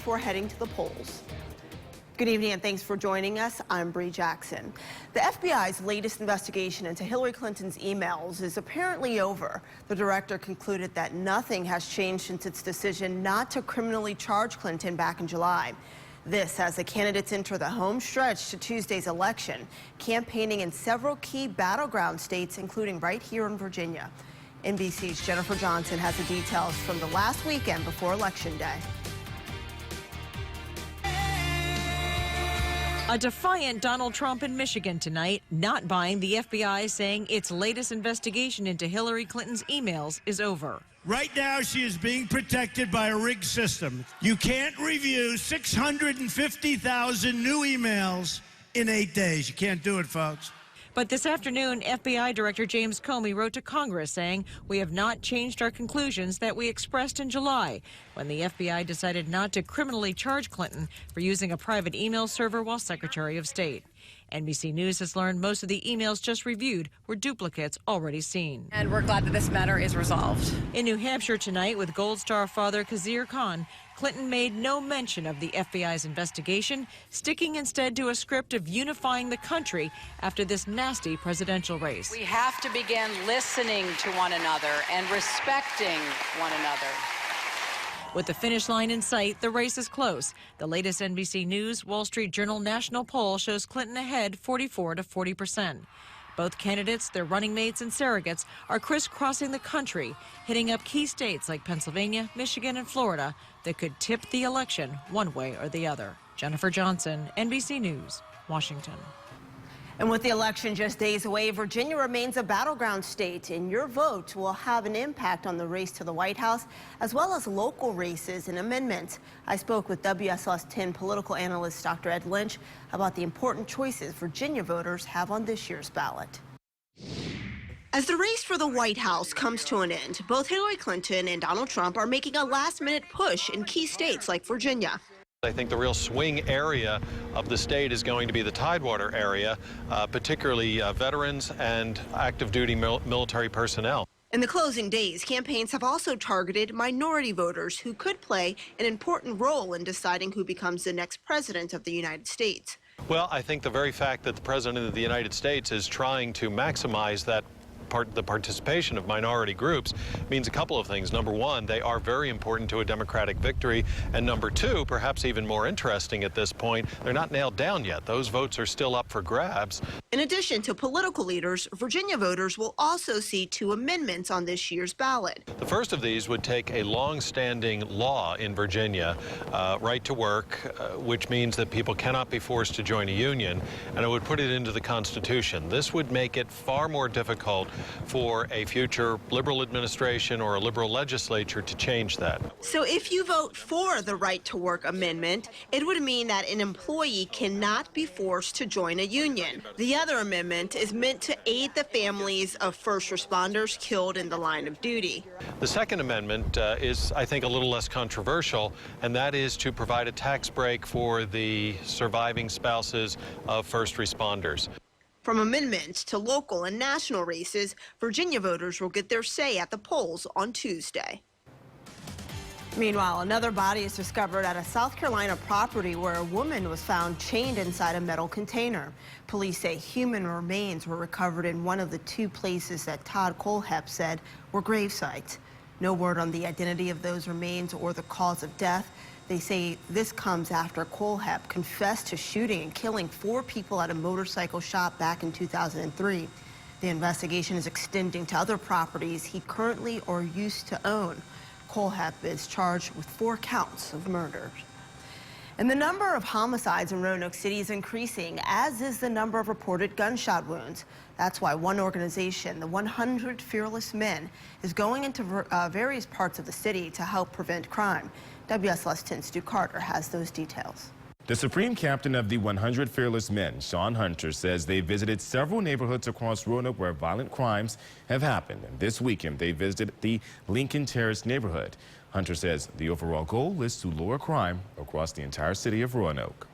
before heading to the polls. Good evening and thanks for joining us. I'm Bree Jackson. The FBI's latest investigation into Hillary Clinton's emails is apparently over. The director concluded that nothing has changed since its decision not to criminally charge Clinton back in July. This as the candidates enter the home stretch to Tuesday's election, campaigning in several key battleground states, including right here in Virginia. NBC's Jennifer Johnson has the details from the last weekend before Election Day. A defiant Donald Trump in Michigan tonight, not buying the FBI saying its latest investigation into Hillary Clinton's emails is over. Right now, she is being protected by a rigged system. You can't review 650,000 new emails in 8 days. You can't do it, folks. But this afternoon, FBI Director James Comey wrote to Congress saying, "We have not changed our conclusions that we expressed in July when the FBI decided not to criminally charge Clinton for using a private email server while Secretary of State." NBC News has learned most of the emails just reviewed were duplicates already seen. And we're glad that this matter is resolved. In New Hampshire tonight with Gold Star father Khizr Khan, Clinton made no mention of the FBI's investigation, sticking instead to a script of unifying the country after this nasty presidential race. We have to begin listening to one another and respecting one another. With the finish line in sight, the race is close. The latest NBC News Wall Street Journal national poll shows Clinton ahead 44 to 40%. Both candidates, their running mates and surrogates are crisscrossing the country, hitting up key states like Pennsylvania, Michigan and Florida that could tip the election one way or the other. Jennifer Johnson, NBC News, Washington. And with the election just days away, Virginia remains a battleground state, and your vote will have an impact on the race to the White House, as well as local races and amendments. I spoke with WSLS 10 political analyst Dr. Ed Lynch about the important choices Virginia voters have on this year's ballot. As the race for the White House comes to an end, both Hillary Clinton and Donald Trump are making a last-minute push in key states like Virginia. I think the real swing area of the state is going to be the Tidewater area, particularly veterans and active duty military personnel. In the closing days, campaigns have also targeted minority voters who could play an important role in deciding who becomes the next president of the United States. Well, I think the very fact that the president of the United States is trying to maximize the participation of minority groups means a couple of things. Number one, they are very important to a Democratic victory. And number two, perhaps even more interesting at this point, they're not nailed down yet. Those votes are still up for grabs. In addition to political leaders, Virginia voters will also see two amendments on this year's ballot. The first of these would take a long-standing law in Virginia, right to work, which means that people cannot be forced to join a union, and it would put it into the Constitution. This would make it far more difficult for a future liberal administration or a liberal legislature to change that. So if you vote for the right to work amendment, it would mean that an employee cannot be forced to join a union. The other amendment is meant to aid the families of first responders killed in the line of duty. The second amendment is, I think, a little less controversial, and that is to provide a tax break for the surviving spouses of first responders. From amendments to local and national races, Virginia voters will get their say at the polls on Tuesday. Meanwhile, another body is discovered at a South Carolina property where a woman was found chained inside a metal container. Police say human remains were recovered in one of the two places that Todd Kohlhepp said were grave sites. No word on the identity of those remains or the cause of death. They say this comes after Kohlhepp confessed to shooting and killing 4 people at a motorcycle shop back in 2003. The investigation is extending to other properties he currently or used to own. Kohlhepp is charged with 4 counts of murder. And the number of homicides in Roanoke City is increasing, as is the number of reported gunshot wounds. That's why one organization, the 100 Fearless Men, is going into various parts of the city to help prevent crime. WSLS 10's Stu Carter has those details. The Supreme Captain of the 100 Fearless Men, Sean Hunter, says they visited several neighborhoods across Roanoke where violent crimes have happened. And this weekend, they visited the Lincoln Terrace neighborhood. Hunter says the overall goal is to lower crime across the entire city of Roanoke.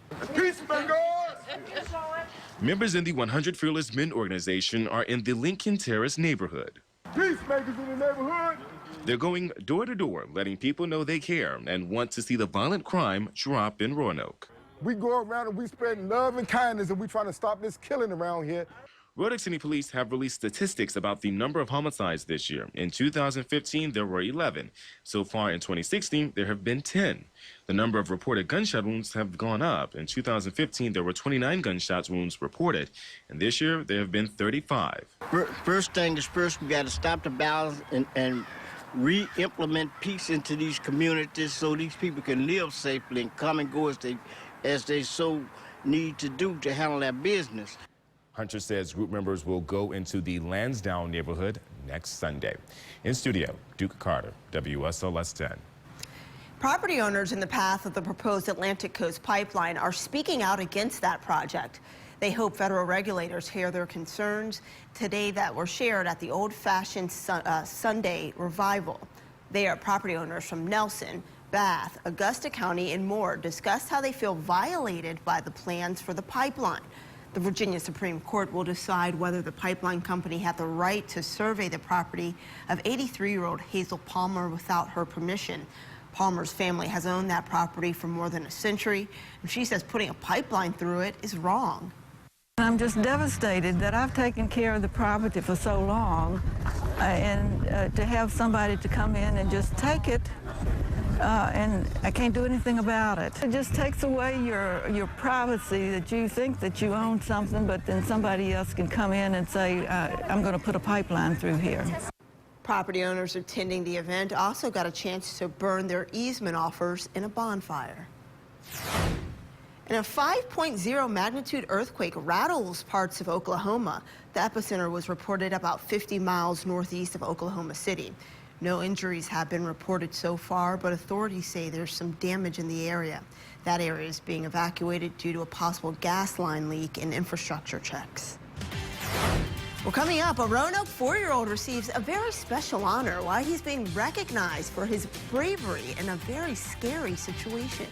Members in the 100 Fearless Men organization are in the Lincoln Terrace neighborhood. Peacemakers in the neighborhood. They're going door to door, letting people know they care and want to see the violent crime drop in Roanoke. We go around and we spread love and kindness, and we trying to stop this killing around here. Roanoke City Police have released statistics about the number of homicides this year. In 2015, there were 11. So far in 2016, there have been 10. The number of reported gunshot wounds have gone up. In 2015, there were 29 gunshot wounds reported, and this year there have been 35. First thing is first, we got to stop the violence and re-implement peace into these communities so these people can live safely and come and go as they so need to do to handle their business. Hunter says group members will go into the Lansdowne neighborhood next Sunday. In studio, Duke Carter, WSLS 10. Property owners in the path of the proposed Atlantic Coast Pipeline are speaking out against that project. They hope federal regulators hear their concerns today that were shared at the old-fashioned Sunday revival. They are property owners from Nelson, Bath, Augusta County, and more discussed how they feel violated by the plans for the pipeline. The Virginia Supreme Court will decide whether the pipeline company had the right to survey the property of 83-year-old Hazel Palmer without her permission. Palmer's family has owned that property for more than a century, and she says putting a pipeline through it is wrong. I'm just devastated that I've taken care of the property for so long, and to have somebody to come in and just take it, and I can't do anything about it. It just takes away your privacy, that you think that you own something, but then somebody else can come in and say, I'm going to put a pipeline through here. Property owners attending the event also got a chance to burn their easement offers in a bonfire. And a 5.0 magnitude earthquake rattles parts of Oklahoma. The epicenter was reported about 50 miles northeast of Oklahoma City. No injuries have been reported so far, but authorities say there's some damage in the area. That area is being evacuated due to a possible gas line leak and infrastructure checks. Well, coming up, a Roanoke 4-year-old receives a very special honor while he's being recognized for his bravery in a very scary situation.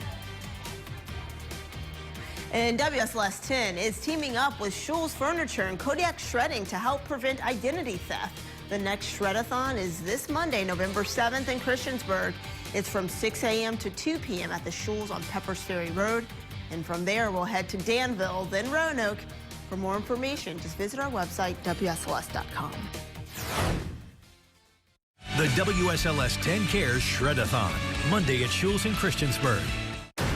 And WSLS 10 is teaming up with Schul's Furniture and Kodiak Shredding to help prevent identity theft. The next Shred-a-thon is this Monday, November 7th in Christiansburg. It's from 6 a.m. to 2 p.m. at the Schul's on Peppers Ferry Road. And from there, we'll head to Danville, then Roanoke. For more information, just visit our website, WSLS.com. The WSLS 10 Cares Shred-a-thon, Monday at Schul's in Christiansburg.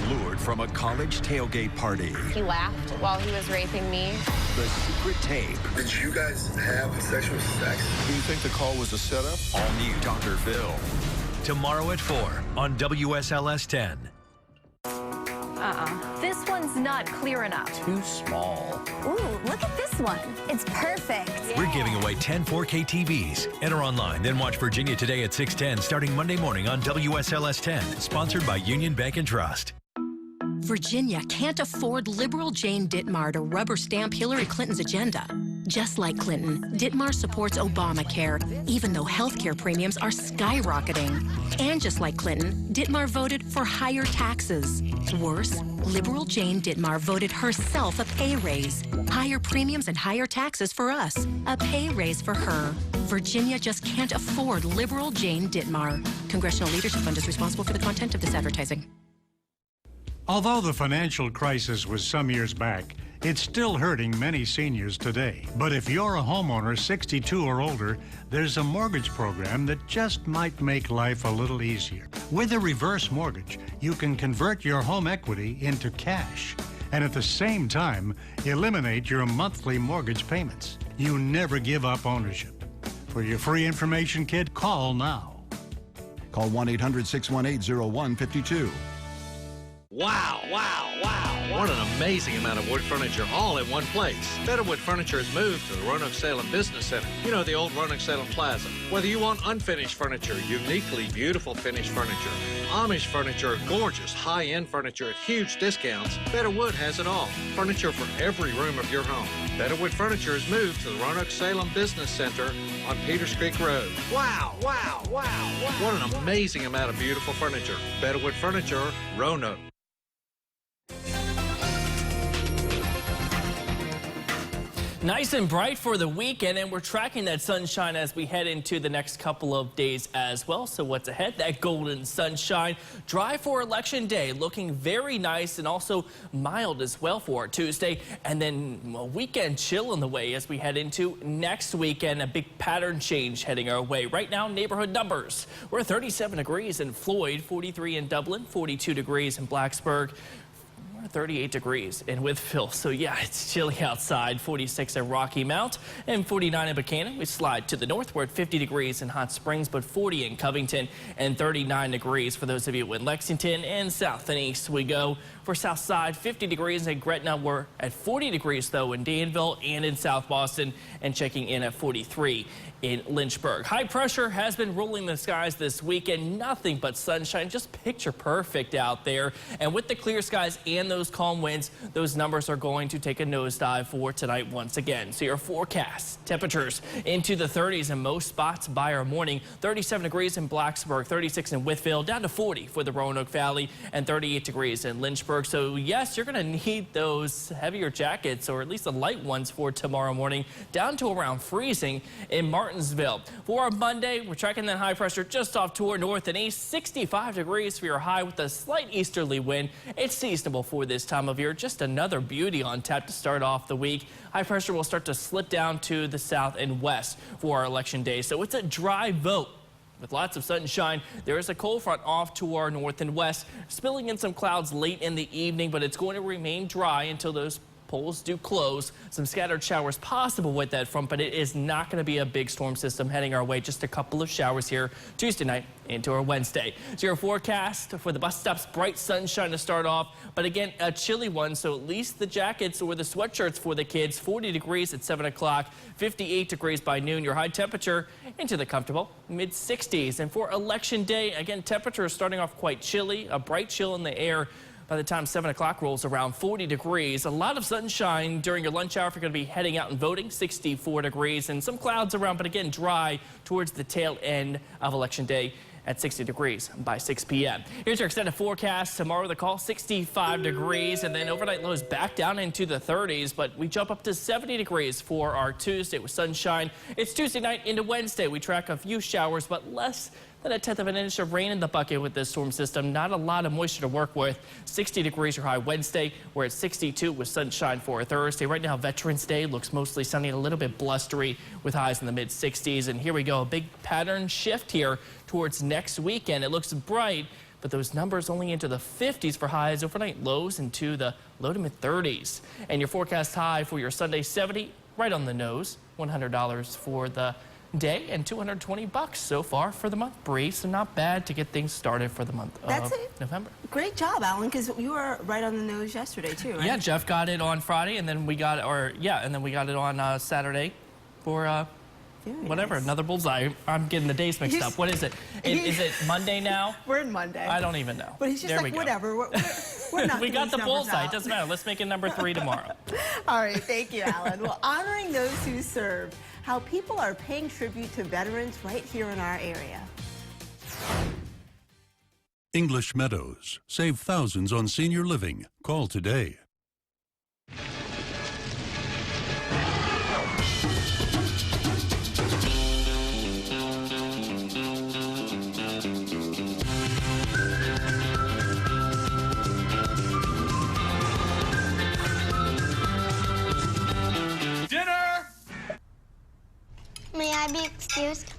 Lured from a college tailgate party. He laughed while he was raping me. The secret tape. Did you guys have sexual sex? Do you think the call was a setup? All new Dr. Phil. Tomorrow at 4 on WSLS 10. This one's not clear enough. Too small. Ooh, look at this one. It's perfect. We're giving away 10 4K TVs. Enter online, then watch Virginia Today at 6:10 starting Monday morning on WSLS 10. Sponsored by Union Bank and Trust. Virginia can't afford liberal Jane Dittmar to rubber stamp Hillary Clinton's agenda. Just like Clinton, Dittmar supports Obamacare, even though health care premiums are skyrocketing. And just like Clinton, Dittmar voted for higher taxes. Worse, liberal Jane Dittmar voted herself a pay raise. Higher premiums and higher taxes for us. A pay raise for her. Virginia just can't afford liberal Jane Dittmar. Congressional Leadership Fund is responsible for the content of this advertising. Although the financial crisis was some years back, it's still hurting many seniors today. But if you're a homeowner 62 or older, there's a mortgage program that just might make life a little easier. With a reverse mortgage, you can convert your home equity into cash and at the same time eliminate your monthly mortgage payments. You never give up ownership. For your free information kit, call now. Call 1-800-618-0152. Wow, wow, wow. What an amazing amount of wood furniture all in one place. Better Wood Furniture has moved to the Roanoke Salem Business Center. You know, the old Roanoke Salem Plaza. Whether you want unfinished furniture, uniquely beautiful finished furniture, Amish furniture, gorgeous high-end furniture at huge discounts, Better Wood has it all. Furniture for every room of your home. Better Wood Furniture has moved to the Roanoke Salem Business Center on Peters Creek Road. Wow, wow, wow, wow. What an amazing amount of beautiful furniture. Better Wood Furniture, Roanoke. Nice and bright for the weekend, and we're tracking that sunshine as we head into the next couple of days as well. So what's ahead? That golden sunshine. Dry for Election Day, looking very nice and also mild as well for Tuesday. And then a weekend chill on the way as we head into next weekend. A big pattern change heading our way. Right now, neighborhood numbers. We're 37 degrees in Floyd, 43 in Dublin, 42 degrees in Blacksburg. 38 degrees in Wytheville, so yeah, it's chilly outside. 46 at Rocky Mount and 49 in Buchanan. We slide to the north. We're at 50 degrees in Hot Springs, but 40 in Covington and 39 degrees for those of you in Lexington. And south and east we go. For South Side, 50 degrees in Gretna. We're at 40 degrees though in Danville and in South Boston, and checking in at 43 in Lynchburg. High pressure has been ruling the skies this weekend. Nothing but sunshine, just picture perfect out there. And with the clear skies and those calm winds, those numbers are going to take a nosedive for tonight once again. So your forecast, temperatures into the 30s in most spots by our morning. 37 degrees in Blacksburg, 36 in Wytheville, down to 40 for the Roanoke Valley, and 38 degrees in Lynchburg. So yes, you're going to need those heavier jackets, or at least the light ones, for tomorrow morning, down to around freezing in Martinsville. For our Monday, we're tracking that high pressure just off toward north and east. 65 degrees for your high with a slight easterly wind. It's seasonable for this time of year. Just another beauty on tap to start off the week. High pressure will start to slip down to the south and west for our election day. So it's a dry vote with lots of sunshine. There is a cold front off to our north and west, spilling in some clouds late in the evening, but it's going to remain dry until those polls do close. Some scattered showers possible with that front, but it is not going to be a big storm system heading our way. Just a couple of showers here Tuesday night into our Wednesday. So your forecast for the bus stops, bright sunshine to start off, but again, a chilly one. So at least the jackets or the sweatshirts for the kids. 40 degrees at 7 o'clock, 58 degrees by noon. Your high temperature into the comfortable mid-60s. And for Election Day, again, temperature is starting off quite chilly, a bright chill in the air. By the time 7 o'clock rolls around, 40 degrees. A lot of sunshine during your lunch hour if you're going to be heading out and voting. 64 degrees and some clouds around, but again, dry towards the tail end of Election Day at 60 degrees by 6 p.m. Here's your extended forecast. Tomorrow the call, 65 degrees, and then overnight lows back down into the 30s, but we jump up to 70 degrees for our Tuesday with sunshine. It's Tuesday night into Wednesday. We track a few showers, but less than a tenth of an inch of rain in the bucket with this storm system. Not a lot of moisture to work with. 60 degrees your high Wednesday. We're at 62 with sunshine for Thursday. Right now, Veterans Day looks mostly sunny, a little bit blustery with highs in the mid-60s. And here we go, a big pattern shift here towards next weekend. It looks bright, but those numbers only into the 50s for highs. Overnight lows into the low to mid-30s. And your forecast high for your Sunday, 70, right on the nose. $100 for the day and $220 so far for the month. Bree, so not bad to get things started for the month of November. Great job, Alan, because you were right on the nose yesterday too, right? Yeah, Jeff got it on Friday, and then we got it on Saturday for whatever, another bullseye. I'm getting the days mixed up. What is it? Is it Monday now? We're in Monday. I don't even know. But he's just like, whatever. We're not we got the bullseye. It doesn't matter. Let's make it number 3 tomorrow. All right, thank you, Alan. Well, honoring those who serve, how people are paying tribute to veterans right here in our area. English Meadows. Save thousands on senior living. Call today. May I be excused?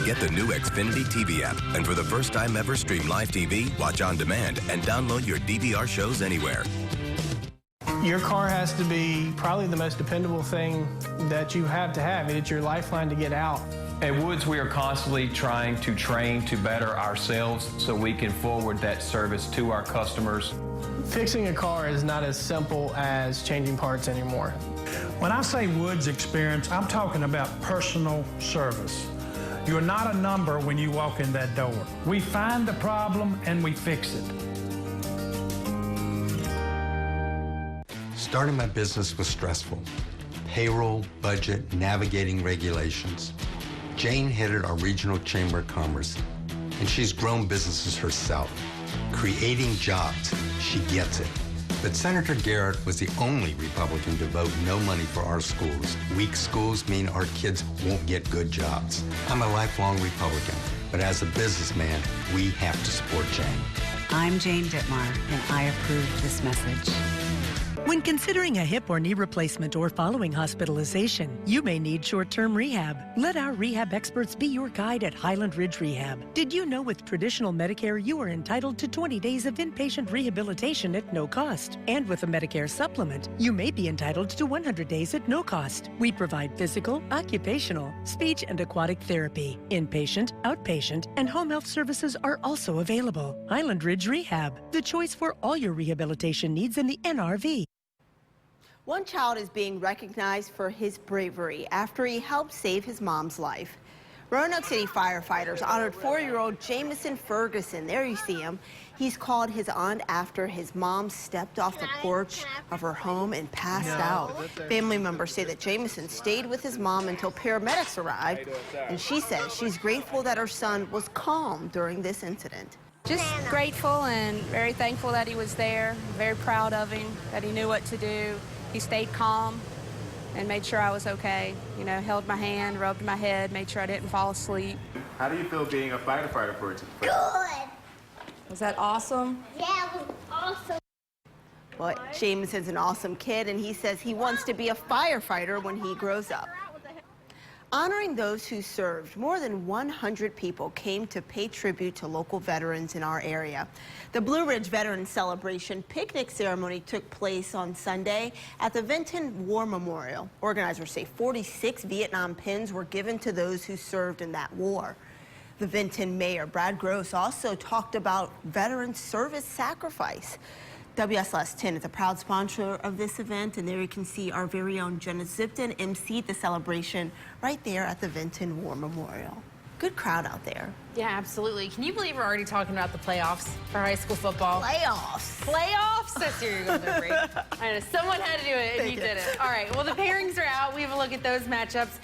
Get the new Xfinity TV app, and for the first time ever, stream live TV, watch on demand, and download your DVR shows anywhere. Your car has to be probably the most dependable thing that you have to have. It's your lifeline to get out. At Woods, we are constantly trying to train to better ourselves so we can forward that service to our customers. Fixing a car is not as simple as changing parts anymore. When I say Woods experience, I'm talking about personal service. You're not a number when you walk in that door. We find the problem and we fix it. Starting my business was stressful. Payroll, budget, navigating regulations. Jane headed our regional chamber of commerce, and she's grown businesses herself. Creating jobs, she gets it. But Senator Garrett was the only Republican to vote no money for our schools. Weak schools mean our kids won't get good jobs. I'm a lifelong Republican, but as a businessman, we have to support Jane. I'm Jane Dittmar, and I approve this message. When considering a hip or knee replacement or following hospitalization, you may need short-term rehab. Let our rehab experts be your guide at Highland Ridge Rehab. Did you know with traditional Medicare, you are entitled to 20 days of inpatient rehabilitation at no cost? And with a Medicare supplement, you may be entitled to 100 days at no cost. We provide physical, occupational, speech, and aquatic therapy. Inpatient, outpatient, and home health services are also available. Highland Ridge Rehab, the choice for all your rehabilitation needs in the NRV. One child is being recognized for his bravery after he helped save his mom's life. Roanoke City firefighters honored 4-year-old Jamison Ferguson. There you see him. He's called his aunt after his mom stepped off the porch of her home and passed out. Family members say that Jamison stayed with his mom until paramedics arrived, and she says she's grateful that her son was calm during this incident. Just grateful and very thankful that he was there. Very proud of him, that he knew what to do. He stayed calm and made sure I was okay. You know, held my hand, rubbed my head, made sure I didn't fall asleep. How do you feel being a firefighter for Good. Was that awesome? Yeah, it was awesome. Well, Jamison's an awesome kid, and he says he wants to be a firefighter when he grows up. Honoring those who served, more than 100 people came to pay tribute to local veterans in our area. The Blue Ridge Veterans Celebration picnic ceremony took place on Sunday at the Vinton War Memorial. Organizers say 46 Vietnam pins were given to those who served in that war. The Vinton Mayor, Brad Gross, also talked about veteran service sacrifice. WSLS 10 is a proud sponsor of this event, and there you can see our very own Jenna Zipton emceed the celebration right there at the Vinton War Memorial. Good crowd out there. Yeah, absolutely. Can you believe we're already talking about the playoffs for high school football? Playoffs. Playoffs? That's where you're going to bring. I know, someone had to do it, and you did it. All right, well, the pairings are out. We have a look at those matchups.